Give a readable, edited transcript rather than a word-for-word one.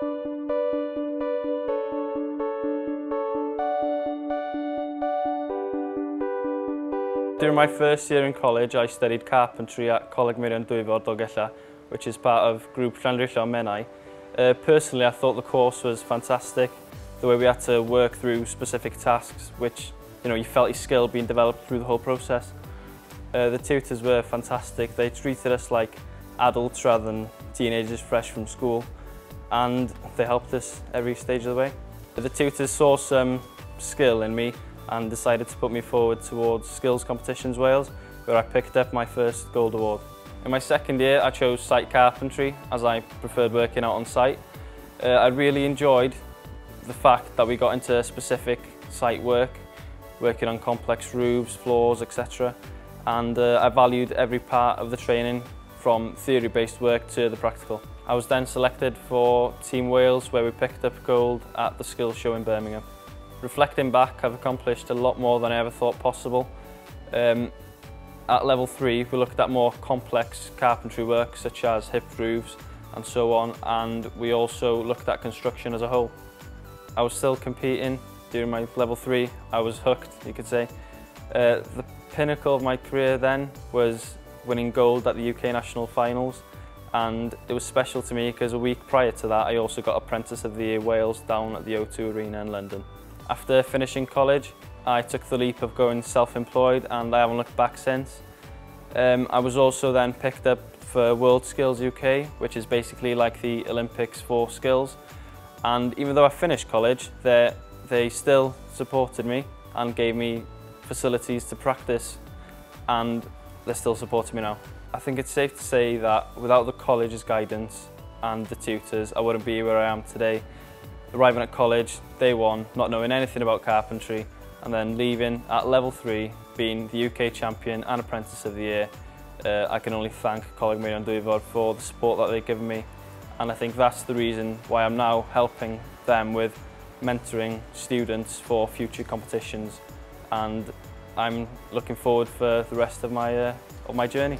During my first year in college, I studied carpentry at Coleg Meirion-Dwyfor, which is part of Grŵp Llandrillo Menai. Personally, I thought the course was fantastic. The way we had to work through specific tasks, which you felt your skill being developed through the whole process. The tutors were fantastic. They treated us like adults rather than teenagers fresh from school, and they helped us every stage of the way. The tutors saw some skill in me and decided to put me forward towards skills competitions Wales, where I picked up my first gold award. In my second year, I chose site carpentry as I preferred working out on site. I really enjoyed the fact that we got into specific site work, working on complex roofs, floors, etc. And I valued every part of the training, from theory-based work to the practical. I was then selected for Team Wales, where we picked up gold at the skills show in Birmingham. Reflecting back, I've accomplished a lot more than I ever thought possible. At level 3, we looked at more complex carpentry work, such as hip roofs and so on, and we also looked at construction as a whole. I was still competing during my level 3. I was hooked, you could say. The pinnacle of my career then was winning gold at the UK National Finals, and it was special to me because a week prior to that I also got Apprentice of the Year Wales down at the O2 Arena in London. After finishing college, I took the leap of going self-employed, and I haven't looked back since. I was also then picked up for World Skills UK, which is basically like the Olympics for skills. And even though I finished college, they still supported me and gave me facilities to practice, and they're still supporting me now. I think it's safe to say that without the college's guidance and the tutors, I wouldn't be where I am today. Arriving at college, day one, not knowing anything about carpentry, and then leaving at level 3, being the UK champion and Apprentice of the Year. I can only thank Coleg Meirion-Dwyfor for the support that they've given me, and I think that's the reason why I'm now helping them with mentoring students for future competitions, and I'm looking forward for the rest of my journey.